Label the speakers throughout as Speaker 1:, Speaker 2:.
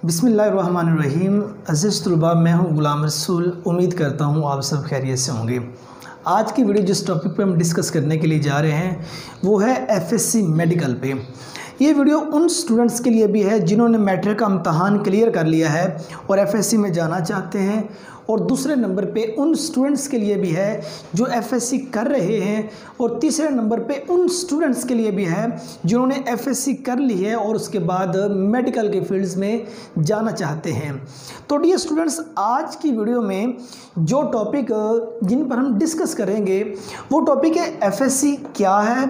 Speaker 1: बिस्मिल्लाहिर्रहमानिर्रहीम। अज़ीज़ तलबा, मैं हूं गुलाम रसूल। उम्मीद करता हूं आप सब खैरियत से होंगे। आज की वीडियो जिस टॉपिक पे हम डिस्कस करने के लिए जा रहे हैं वो है एफएससी मेडिकल पे। ये वीडियो उन स्टूडेंट्स के लिए भी है जिन्होंने मैट्रिक का इम्तहान क्लियर कर लिया है और एफएससी में जाना चाहते हैं, और दूसरे नंबर पे उन स्टूडेंट्स के लिए भी है जो एफएससी कर रहे हैं, और तीसरे नंबर पे उन स्टूडेंट्स के लिए भी है जिन्होंने एफएससी कर ली है और उसके बाद मेडिकल के फील्ड्स में जाना चाहते हैं। तो डियर स्टूडेंट्स, आज की वीडियो में जो टॉपिक जिन पर हम डिस्कस करेंगे वो टॉपिक है एफएससी क्या है,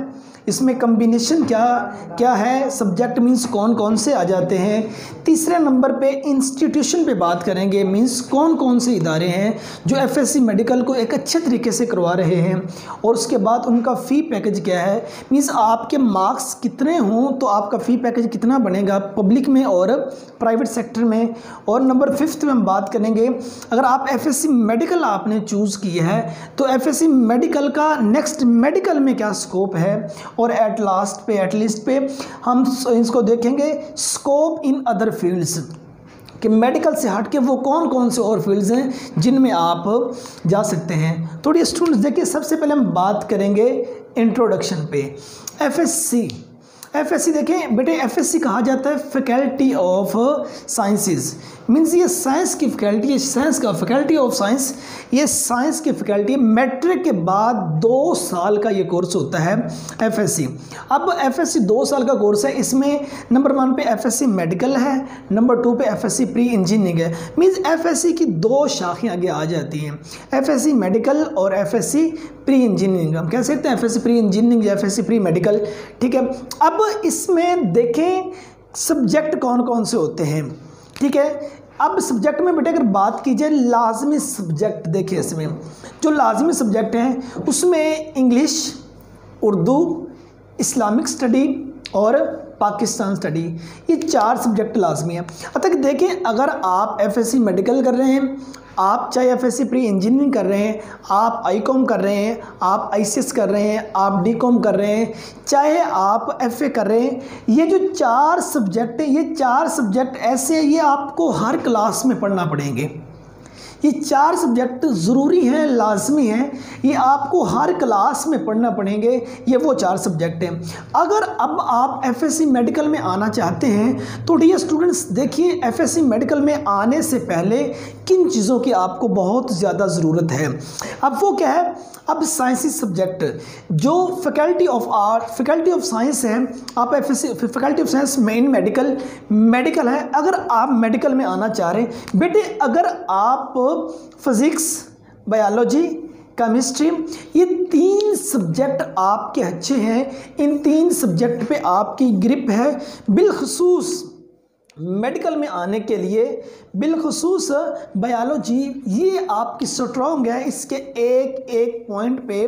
Speaker 1: इसमें कम्बिनेशन क्या है, सब्जेक्ट मींस कौन कौन से आ जाते हैं। तीसरे नंबर पे इंस्टीट्यूशन पे बात करेंगे, मींस कौन कौन से इदारे हैं जो एफएससी मेडिकल को एक अच्छे तरीके से करवा रहे हैं, और उसके बाद उनका फ़ी पैकेज क्या है, मींस आपके मार्क्स कितने हों तो आपका फ़ी पैकेज कितना बनेगा पब्लिक में और प्राइवेट सेक्टर में। और नंबर 5 में हम बात करेंगे, अगर आप एफएससी मेडिकल आपने चूज़ किया है तो एफएससी मेडिकल का नेक्स्ट मेडिकल में क्या स्कोप है, और एट लिस्ट पे हम इसको देखेंगे स्कोप इन अदर फील्ड्स कि मेडिकल से हट के वो कौन कौन से और फील्ड्स हैं जिनमें आप जा सकते हैं। तो ये स्टूडेंट्स देखिए, सबसे पहले हम बात करेंगे इंट्रोडक्शन पे। एफएससी देखें बेटे, एफएससी कहा जाता है फैकल्टी ऑफ साइंसेस, मीन्स ये साइंस की फैकल्टी है, साइंस का फैकल्टी ऑफ साइंस, ये साइंस की फैकल्टी। मैट्रिक के बाद 2 साल का ये कोर्स होता है एफएससी। अब एफएससी 2 साल का कोर्स है, इसमें नंबर 1 पे एफएससी मेडिकल है, नंबर 2 पे एफएससी प्री इंजीनियरिंग है। मीन्स एफएससी की 2 शाखें आगे आ जाती हैं, एफएससी मेडिकल और एफएससी प्री इंजीनियरिंग। हम कह सकते हैं एफएससी प्री इंजीनियरिंग या एफएससी प्री मेडिकल, ठीक है। अब इसमें देखें सब्जेक्ट कौन कौन से होते हैं, ठीक है। अब सब्जेक्ट में बेटे अगर बात की जाए, लाजमी सब्जेक्ट देखिए, इसमें जो लाजमी सब्जेक्ट हैं उसमें इंग्लिश, उर्दू, इस्लामिक स्टडी और पाकिस्तान स्टडी, ये 4 सब्जेक्ट लाजमी हैं। अतः देखिए, अगर आप एफएससी मेडिकल कर रहे हैं, आप चाहे एफएससी प्री इंजीनियरिंग कर रहे हैं, आप आईकॉम कर रहे हैं, आप आईसीएस कर रहे हैं, आप डीकॉम कर रहे हैं, चाहे आप एफए कर रहे हैं, ये जो 4 सब्जेक्ट हैं, ये 4 सब्जेक्ट ऐसे ये आपको हर क्लास में पढ़ना पड़ेंगे। ये 4 सब्जेक्ट ज़रूरी हैं, लाजमी हैं, ये आपको हर क्लास में पढ़ना पड़ेंगे। ये वो 4 सब्जेक्ट हैं। अगर अब आप एफएससी मेडिकल में आना चाहते हैं तो डियर स्टूडेंट्स देखिए, एफएससी मेडिकल में आने से पहले किन चीज़ों की आपको बहुत ज़्यादा ज़रूरत है। अब वो क्या है, अब साइंसी सब्जेक्ट जो faculty of art, faculty of science है, आप FSc faculty of science main medical है। अगर आप मेडिकल में आना चाह रहे हैं बेटे, अगर आप फिज़िक्स, बायोलॉजी, केमिस्ट्री, ये 3 सब्जेक्ट आपके अच्छे हैं, इन 3 सब्जेक्ट पे आपकी ग्रिप है, बिलखुसूस मेडिकल में आने के लिए बिलखुसूस बायोलॉजी ये आपकी स्ट्रॉन्ग है। इसके एक पॉइंट पे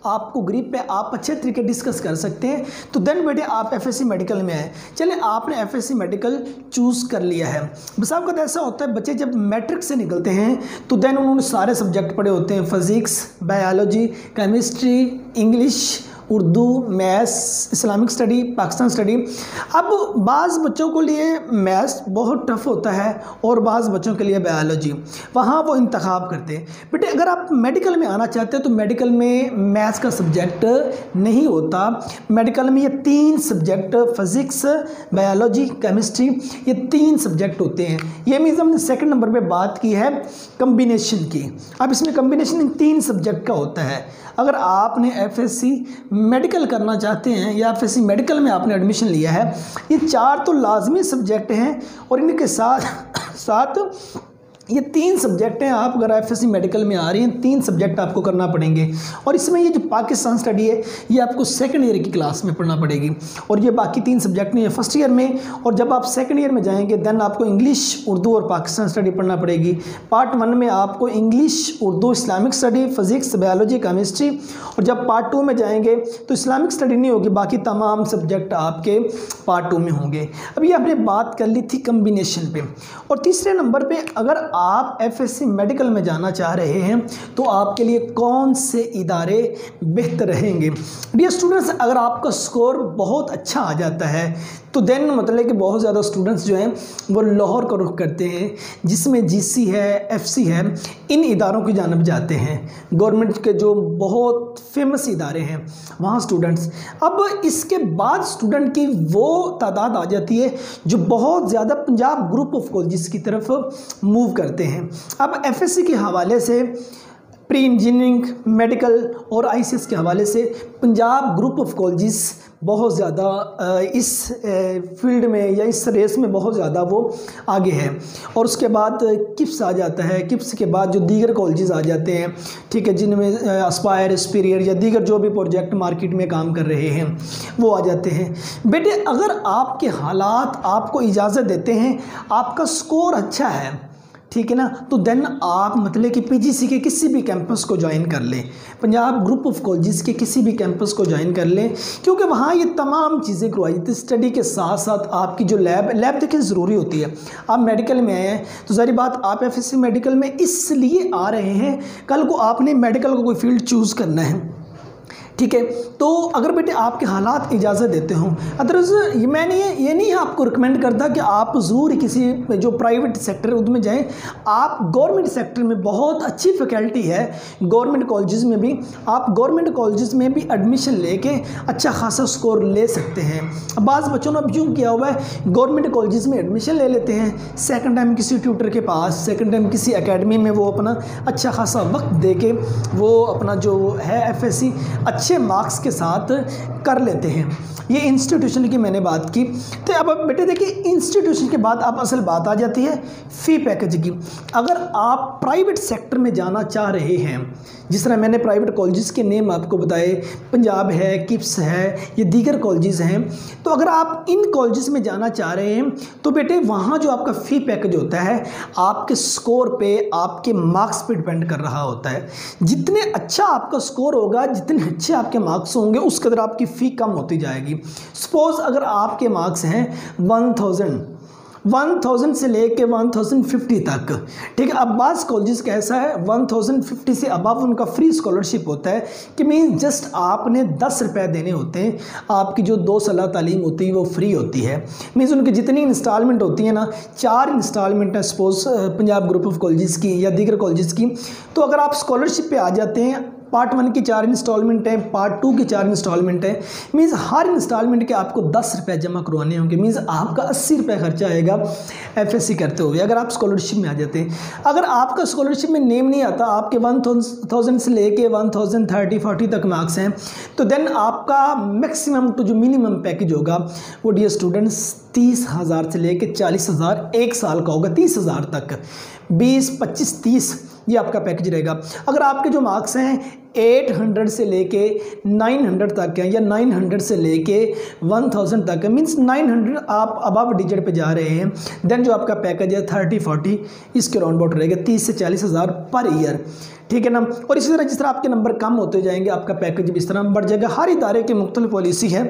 Speaker 1: आपको ग्रिप पे आप अच्छे तरीके डिस्कस कर सकते हैं। तो देन बेटे आप एफएससी मेडिकल में आए, चले आपने एफएससी मेडिकल चूज़ कर लिया है। बस आपका ऐसा होता है, बच्चे जब मैट्रिक से निकलते हैं तो देन उन्होंने सारे सब्जेक्ट पढ़े होते हैं, physics, biology, chemistry, English, Urdu, maths, Islamic study, Pakistan study. अब बाज़ बच्चों को लिए मैथ्स बहुत टफ होता है और बाज़ बच्चों के लिए बायोलॉजी, वहाँ वो इंतखाब करते हैं। बेटे अगर आप मेडिकल में आना चाहते हैं तो मेडिकल में मैथ्स का सब्जेक्ट नहीं होता। मेडिकल में ये 3 सब्जेक्ट, फिज़िक्स, बायोलॉजी, केमिस्ट्री, ये 3 सब्जेक्ट होते हैं। ये मीन्स हमने सेकंड नंबर पे बात की है कम्बिनेशन की। अब इसमें कम्बिनेशन इन 3 सब्जेक्ट का होता है। अगर आपने एफएससी मेडिकल करना चाहते हैं या एफएससी मेडिकल में आपने एडमिशन लिया है, ये 4 तो लाजमी सब्जेक्ट हैं, और इनके साथ ये 3 सब्जेक्ट हैं। आप अगर एफएससी मेडिकल में आ रही हैं, 3 सब्जेक्ट आपको करना पड़ेंगे। और इसमें ये जो पाकिस्तान स्टडी है ये आपको सेकंड ईयर की क्लास में पढ़ना पड़ेगी, और ये बाकी 3 सब्जेक्ट नहीं है फर्स्ट ईयर में। और जब आप सेकंड ईयर में जाएंगे देन आपको इंग्लिश, उर्दू और पाकिस्तान स्टडी पढ़ना पड़ेगी। पार्ट 1 में आपको English, Urdu, Islamic study, physics, biology, chemistry, और जब पार्ट 2 में जाएंगे तो इस्लामिक स्टडी नहीं होगी, बाकी तमाम सब्जेक्ट आपके पार्ट 2 में होंगे। अभी आपने बात कर ली थी कम्बिनेशन पे। और तीसरे नंबर पे अगर आप एफएससी मेडिकल में जाना चाह रहे हैं तो आपके लिए कौन से इदारे बेहतर रहेंगे। डियर स्टूडेंट्स, अगर आपका स्कोर बहुत अच्छा आ जाता है तो देन मतलब कि बहुत ज़्यादा स्टूडेंट्स जो हैं वो लाहौर का रुख करते हैं, जिसमें जीसी है, एफसी है, इन इदारों की जानब जाते हैं। गवर्नमेंट के जो बहुत फेमस इदारे हैं वहाँ स्टूडेंट्स, अब इसके बाद स्टूडेंट की वो तादाद आ जाती है जो बहुत ज़्यादा पंजाब ग्रुप ऑफ कॉलेजेस की तरफ मूव करते हैं। अब एफएससी के हवाले से, प्री इंजीनियरिंग, मेडिकल और आईसीएस के हवाले से पंजाब ग्रुप ऑफ कॉलेजेस बहुत ज़्यादा इस फील्ड में या इस रेस में बहुत ज़्यादा वो आगे है। और उसके बाद किप्स आ जाता है, किप्स के बाद जो दीगर कॉलेजेस आ जाते हैं, ठीक है, जिनमें एस्पायर, एस्पीरियर या दीगर जो भी प्रोजेक्ट मार्केट में काम कर रहे हैं वो आ जाते हैं। बेटे अगर आपके हालात आपको इजाज़त देते हैं, आपका स्कोर अच्छा है, ठीक है ना, तो देन आप मतलब कि पीजीसी के किसी भी कैंपस को ज्वाइन कर लें, पंजाब ग्रुप ऑफ कॉलेजेस के किसी भी कैंपस को ज्वाइन कर लें, क्योंकि वहाँ ये तमाम चीज़ें करवाई जाती है। स्टडी के साथ साथ आपकी जो लैब देखिए ज़रूरी होती है। आप मेडिकल में आए हैं तो सारी बात आप एफएससी मेडिकल में इसलिए आ रहे हैं, कल को आपने मेडिकल को कोई फील्ड चूज़ करना है, ठीक है। तो अगर बेटे आपके हालात इजाज़त देते हों, अदरवाइज मैंने ये नहीं आपको रिकमेंड करता कि आप ज़रूर किसी जो प्राइवेट सेक्टर उसमें जाएं। आप गवर्नमेंट सेक्टर में बहुत अच्छी फैकल्टी है, गवर्नमेंट कॉलेजेस में भी आप गवर्नमेंट कॉलेजेस में भी एडमिशन लेके अच्छा खासा स्कोर ले सकते हैं। अब बाज़ बच्चों ने अब यूँ किया हुआ है, गवर्नमेंट कॉलेजेस में एडमिशन ले लेते हैं, सेकेंड टाइम किसी ट्यूटर के पास, सेकेंड टाइम किसी एकेडमी में वो अपना अच्छा खासा वक्त दे के वो अपना जो है एफएससी अच्छे मार्क्स के साथ कर लेते हैं। ये इंस्टीट्यूशन की मैंने बात की। तो अब बेटे देखिए, इंस्टीट्यूशन के बाद अब असल बात आ जाती है फ़ी पैकेज की। अगर आप प्राइवेट सेक्टर में जाना चाह रहे हैं, जिस तरह मैंने प्राइवेट कॉलेजेस के नेम आपको बताए, पंजाब है, किप्स है, ये दीगर कॉलेजेस हैं, तो अगर आप इन कॉलेजेस में जाना चाह रहे हैं तो बेटे वहाँ जो आपका फ़ी पैकेज होता है आपके स्कोर पे, आपके मार्क्स पे डिपेंड कर रहा होता है। जितने अच्छा आपका स्कोर होगा, जितने अच्छे आपके मार्क्स होंगे, उस कदर आपकी फ़ी कम होती जाएगी। सपोज़ अगर आपके मार्क्स हैं 1000 से लेके 1050 तक, ठीक है। अब बाज़ कॉलेजेस का ऐसा है 1050 से अबव उनका फ्री स्कॉलरशिप होता है, कि मीन जस्ट आपने 10 रुपये देने होते हैं, आपकी जो 2 साल तालीम होती है वो फ्री होती है। मीन्स उनकी जितनी इंस्टॉलमेंट होती है ना, 4 इंस्टॉलमेंट है suppose Punjab group of colleges की या दीगर कॉलेजेस की, तो अगर आप स्कॉलरशिप पे आ जाते हैं, पार्ट 1 की 4 इंस्टॉलमेंट है, पार्ट 2 की 4 इंस्टॉलमेंट है, मीन्स हर इंस्टॉलमेंट के आपको 10 रुपये जमा करवाने होंगे। मीन्स आपका 80 रुपये खर्चा आएगा एफएससी करते हुए, अगर आप स्कॉलरशिप में आ जाते हैं। अगर आपका स्कॉलरशिप में नेम नहीं आता, आपके 1000 से लेके 1030-40 तक मार्क्स हैं, तो देन आपका मैक्सिमम तो जो मिनिमम पैकेज होगा वो डियर स्टूडेंट्स 30,000 से लेके 40,000 एक साल का होगा, 30,000 तक, 20, 25, 30 ये आपका पैकेज रहेगा। अगर आपके जो मार्क्स हैं 800 से लेके 900 तक हैं, या 900 से लेके 1000 तक है, मीन्स 900 आप अबव डिजिट पे जा रहे हैं, देन जो आपका पैकेज है 30-40 इसके राउंड अबाउट रहेगा, 30 से 40,000 पर ईयर, ठीक है ना। और इसी तरह जिस तरह आपके नंबर कम होते जाएंगे आपका पैकेज भी इस तरह बढ़ जाएगा। हर इदारे की मुख्तलिफ पॉलिसी है।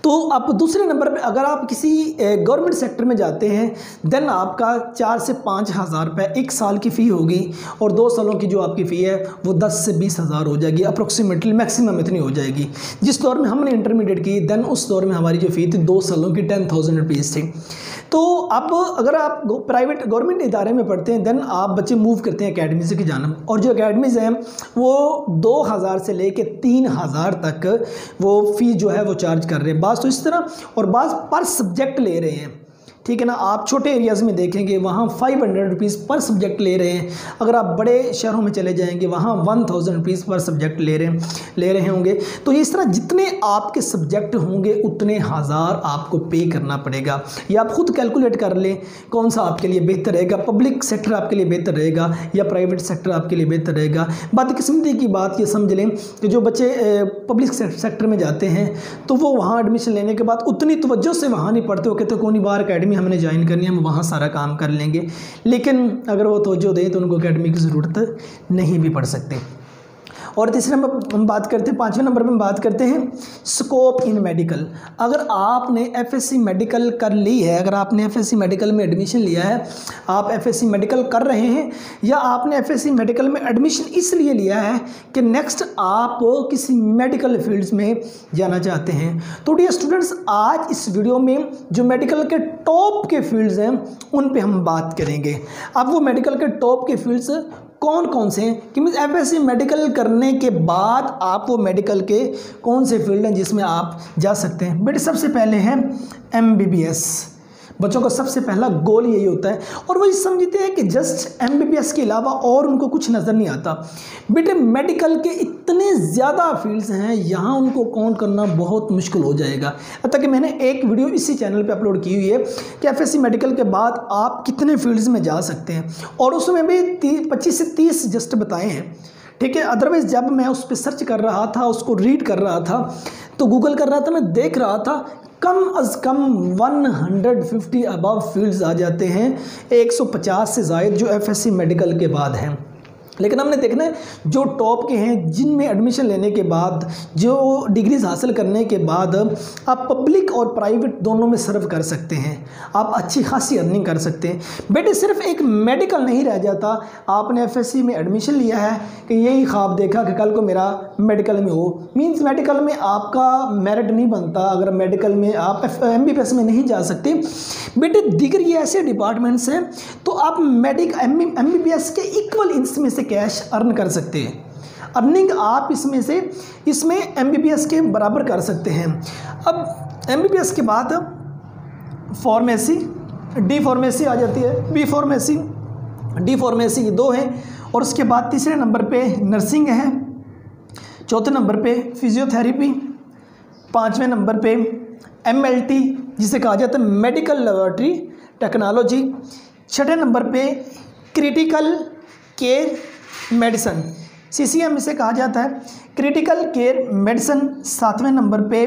Speaker 1: तो अब दूसरे नंबर पे अगर आप किसी गवर्नमेंट सेक्टर में जाते हैं, देन आपका 4 से 5,000 रुपये एक साल की फ़ी होगी, और 2 सालों की जो आपकी फ़ी है वो 10 से 20,000 हो जाएगी, अप्रोक्सीमेटली मैक्सिमम इतनी हो जाएगी। जिस दौर में हमने इंटरमीडिएट की, देन उस दौर में हमारी जो फ़ी थी 2 सालों की 10,000 रुपीज़ थी। तो अब अगर आप प्राइवेट गवर्नमेंट इदारे में पढ़ते हैं, देन आप बच्चे मूव करते हैं अकेडमीज़ की जानब, और जो अकेडमीज़ हैं वो 2,000 से लेके 3,000 तक वो फ़ी जो है वो चार्ज कर रहे हैं। बाज़ तो इस तरह, और बाज़ पर सब्जेक्ट ले रहे हैं, ठीक है ना। आप छोटे एरियाज़ में देखेंगे वहाँ 500 रुपीज़ पर सब्जेक्ट ले रहे हैं। अगर आप बड़े शहरों में चले जाएंगे वहाँ 1000 रुपीज़ पर सब्जेक्ट ले रहे होंगे। तो इस तरह जितने आपके सब्जेक्ट होंगे उतने हज़ार आपको पे करना पड़ेगा। या आप खुद कैलकुलेट कर लें कौन सा आपके लिए बेहतर रहेगा, पब्लिक सेक्टर आपके लिए बेहतर रहेगा या प्राइवेट सेक्टर आपके लिए बेहतर रहेगा। बदकिस्मती की बात ये समझ लें कि जो बच्चे पब्लिक सेक्टर में जाते हैं तो वो वहाँ एडमिशन लेने के बाद उतनी तवज्जो से वहाँ नहीं पढ़ते, वो कहते कौन बार अकेडमी हमने ज्वाइन करनी है, हम वहाँ सारा काम कर लेंगे। लेकिन अगर वो तवज्जो दें तो उनको अकेडमी की ज़रूरत नहीं भी पड़ सकती। और तीसरे नंबर हम बात करते हैं, 5वें नंबर पर हम बात करते हैं स्कोप इन मेडिकल। अगर आपने एफएससी मेडिकल कर ली है, अगर आपने एफएससी मेडिकल में एडमिशन लिया है, आप एफएससी मेडिकल कर रहे हैं या आपने एफएससी मेडिकल में एडमिशन इसलिए लिया है कि नेक्स्ट आप किसी मेडिकल फील्ड्स में जाना चाहते हैं, तो डियर स्टूडेंट्स आज इस वीडियो में जो मेडिकल के टॉप के फील्ड्स हैं उन पे हम बात करेंगे। अब वो मेडिकल के टॉप के फील्ड्स कौन कौन से हैं कि मीन्स एफएससी मेडिकल करने के बाद आप वो मेडिकल के कौन से फील्ड हैं जिसमें आप जा सकते हैं। बेटे सबसे पहले हैं एमबीबीएस। बच्चों का सबसे पहला गोल यही होता है और वो ये समझते हैं कि जस्ट एमबीबीएस के अलावा और उनको कुछ नज़र नहीं आता। बेटे मेडिकल के इतने ज़्यादा फील्ड्स हैं, यहाँ उनको काउंट करना बहुत मुश्किल हो जाएगा। तक कि मैंने एक वीडियो इसी चैनल पे अपलोड की हुई है कि एफएससी मेडिकल के बाद आप कितने फील्ड्स में जा सकते हैं और उसमें भी 25 से 30 जस्ट बताए हैं, ठीक है। अदरवाइज़ जब मैं उस पर सर्च कर रहा था, उसको रीड कर रहा था, तो गूगल कर रहा था, मैं देख रहा था कम अज़ कम 150 अबव फील्ड्स आ जाते हैं, 150 से ज़ायद जो एफएससी मेडिकल के बाद हैं। लेकिन हमने देखना है जो टॉप के हैं, जिनमें एडमिशन लेने के बाद, जो डिग्रीज हासिल करने के बाद आप पब्लिक और प्राइवेट दोनों में सर्व कर सकते हैं, आप अच्छी खासी अर्निंग कर सकते हैं। बेटे सिर्फ एक मेडिकल नहीं रह जाता, आपने एफएससी में एडमिशन लिया है कि यही ख्वाब देखा कि कल को मेरा मेडिकल में हो, मींस मेडिकल में आपका मेरिट नहीं बनता, अगर मेडिकल में आप एमबीबीएस में नहीं जा सकते। बेटे दीगर ये ऐसे डिपार्टमेंट्स हैं तो आप एमबीबीएस के इक्वल इसमें से कैश अर्न कर सकते हैं। अर्निंग आप इसमें एमबीबीएस के बराबर कर सकते हैं। अब एमबीबीएस के बाद फार्मेसी, डी फार्मेसी आ जाती है, बी फार्मेसी, डी फार्मेसी ये 2 हैं और उसके बाद तीसरे नंबर पे नर्सिंग है, चौथे नंबर पे फिजियोथेरेपी, 5वें नंबर पे एमएलटी जिसे कहा जाता है मेडिकल लेबोरेटरी टेक्नोलॉजी, 6ठे नंबर पे क्रिटिकल केयर मेडिसिन, सीसीएम इसे कहा जाता है, क्रिटिकल केयर मेडिसिन। 7वें नंबर पे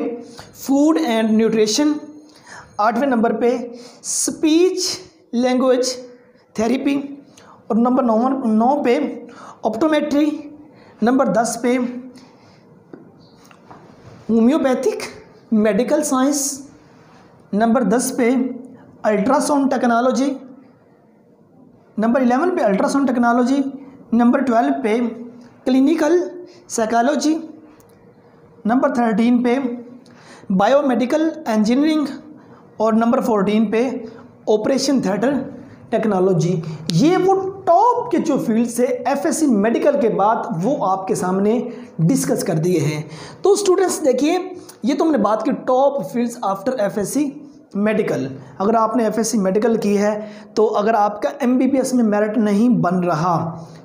Speaker 1: फूड एंड न्यूट्रिशन, 8वें नंबर पे स्पीच लैंग्वेज थेरेपी और नंबर 9 पे ऑप्टोमेट्री, नंबर 10 पे होम्योपैथिक मेडिकल साइंस, नंबर 10 पे अल्ट्रासाउंड टेक्नोलॉजी, नंबर 11 पे अल्ट्रासाउंड टेक्नोलॉजी, नंबर 12 पे क्लिनिकल साइकोलॉजी, नंबर 13 पे बायोमेडिकल इंजीनियरिंग और नंबर 14 पे ऑपरेशन थिएटर टेक्नोलॉजी। ये वो टॉप के जो फील्ड्स है एफएससी मेडिकल के बाद वो आपके सामने डिस्कस कर दिए हैं। तो स्टूडेंट्स देखिए, ये तो हमने बात की top fields after FSc medical. अगर आपने एफएससी मेडिकल की है तो अगर आपका एमबीबीएस में मेरिट नहीं बन रहा,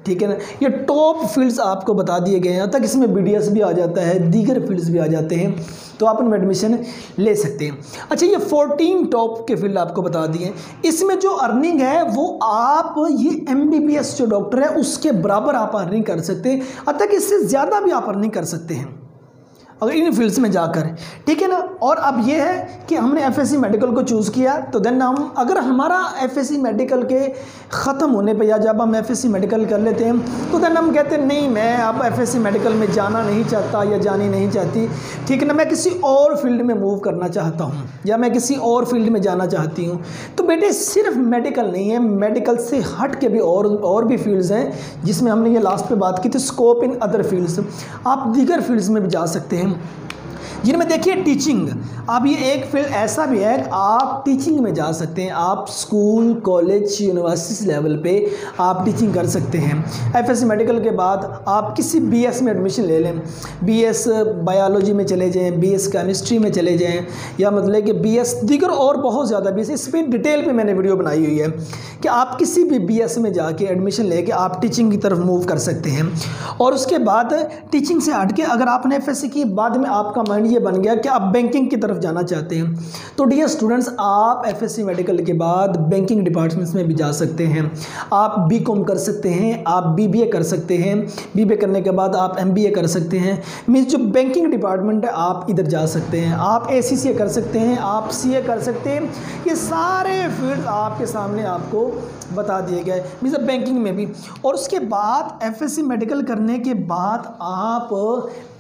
Speaker 1: ठीक है ना, ये टॉप फील्ड्स आपको बता दिए गए हैं। तक इसमें बीडीएस भी आ जाता है, दीगर फील्ड्स भी आ जाते हैं, तो आप उनमें एडमिशन ले सकते हैं। अच्छा, ये 14 टॉप के फील्ड आपको बता दिए। इसमें जो अर्निंग है वो आप ये एमबीबीएस जो डॉक्टर है उसके बराबर आप अर्निंग कर सकते हैं, अब तक इससे ज़्यादा भी आप अर्निंग कर सकते हैं अगर इन फील्ड्स में जाकर, ठीक है ना। और अब ये है कि हमने एफएससी मेडिकल को चूज़ किया तो देन हम, अगर हमारा एफएससी मेडिकल के ख़त्म होने पे या जब हम एफएससी मेडिकल कर लेते हैं तो देन हम कहते हैं नहीं मैं अब एफएससी मेडिकल में जाना नहीं चाहता या जानी नहीं चाहती, ठीक है ना, मैं किसी और फील्ड में मूव करना चाहता हूँ या मैं किसी और फील्ड में जाना चाहती हूँ। तो बेटे सिर्फ मेडिकल नहीं है, मेडिकल से हट के भी और भी फील्ड्स हैं जिसमें हमने ये लास्ट पे बात की थी स्कोप इन अदर फील्ड्स। आप दीगर फील्ड्स में भी जा सकते हैं जिनमें देखिए टीचिंग। अब ये एक फील्ड ऐसा भी है कि आप टीचिंग में जा सकते हैं, आप स्कूल कॉलेज यूनिवर्सिटी लेवल पे आप टीचिंग कर सकते हैं। एफएससी मेडिकल के बाद आप किसी बीएस में एडमिशन ले लें, बीएस बायोलॉजी में चले जाएं, बीएस केमिस्ट्री में चले जाएं, या मतलब कि बीएस दीगर और बहुत ज़्यादा बीएस, इस पर डिटेल पे मैंने वीडियो बनाई हुई है कि आप किसी भी बीएस में जाके एडमिशन लेके आप टीचिंग की तरफ मूव कर सकते हैं। और उसके बाद टीचिंग से हट के अगर आपने एफएससी की बाद में आपका माइंड ये बन गया कि आप बैंकिंग की तरफ जाना चाहते हैं, तो डियर स्टूडेंट्स आप एफएससी मेडिकल के बाद बैंकिंग डिपार्टमेंट्स में भी जा सकते हैं। आप बीकॉम कर सकते हैं, आप बीबीए कर सकते हैं, बीबीए करने के बाद आप एमबीए कर सकते हैं। मीन्स जो बैंकिंग डिपार्टमेंट है आप इधर जा सकते हैं, आप एसीसीए कर सकते हैं, आप सीए कर सकते हैं। ये सारे फील्ड आपके सामने आपको बता दिए गए, मीन्स बैंकिंग में भी। और उसके बाद एफएससी मेडिकल करने के बाद आप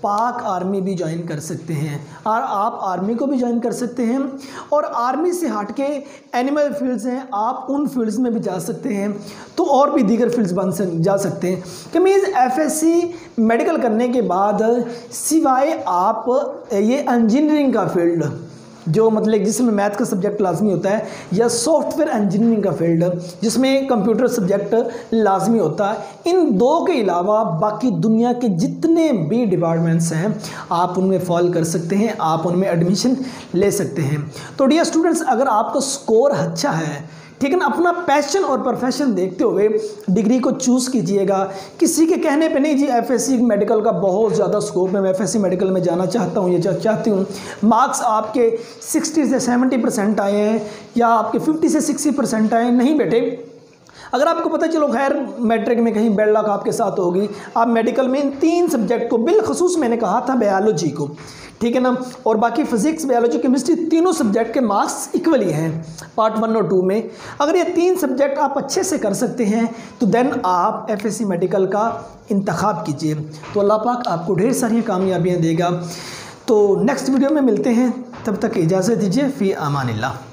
Speaker 1: पाक आर्मी भी ज्वाइन कर सकते हैं, और आप आर्मी को भी ज्वाइन कर सकते हैं। और आर्मी से हट के एनिमल फील्ड्स हैं, आप उन फील्ड्स में भी जा सकते हैं, तो और भी दीगर फील्ड्स जा सकते हैं। कि मीन्स एफएससी मेडिकल करने के बाद सिवाय आप ये इंजीनियरिंग का फील्ड जो मतलब जिसमें मैथ का सब्जेक्ट लाजमी होता है, या सॉफ्टवेयर इंजीनियरिंग का फील्ड जिसमें कंप्यूटर सब्जेक्ट लाजमी होता है, इन दो के अलावा बाकी दुनिया के जितने भी डिपार्टमेंट्स हैं आप उनमें फॉल कर सकते हैं, आप उनमें एडमिशन ले सकते हैं। तो डियर स्टूडेंट्स, अगर आपका स्कोर अच्छा है, ठीक है ना, अपना पैशन और प्रोफेशन देखते हुए डिग्री को चूज़ कीजिएगा। किसी के कहने पे नहीं जी एफएससी मेडिकल का बहुत ज़्यादा स्कोप है, मैं एफएससी मेडिकल में जाना चाहता हूँ, ये चाहती हूँ, मार्क्स आपके 60 से 70% आए हैं या आपके 50 से 60% आए हैं। नहीं बेटे, अगर आपको पता चलो खैर मैट्रिक में कहीं बैड लक आपके साथ होगी, आप मेडिकल में इन 3 सब्जेक्ट को, बिलखसूस मैंने कहा था बायोलॉजी को, ठीक है ना, और बाकी फिजिक्स, बायोलॉजी, केमिस्ट्री, तीनों सब्जेक्ट के मार्क्स इक्वली हैं पार्ट 1 और 2 में। अगर ये 3 सब्जेक्ट आप अच्छे से कर सकते हैं तो देन आप एफएससी मेडिकल का इंतखाब कीजिए, तो अल्लाह पाक आपको ढेर सारी कामयाबियाँ देगा। तो नेक्स्ट वीडियो में मिलते हैं, तब तक इजाज़त दीजिए। फ़ी अमानिल्लाह।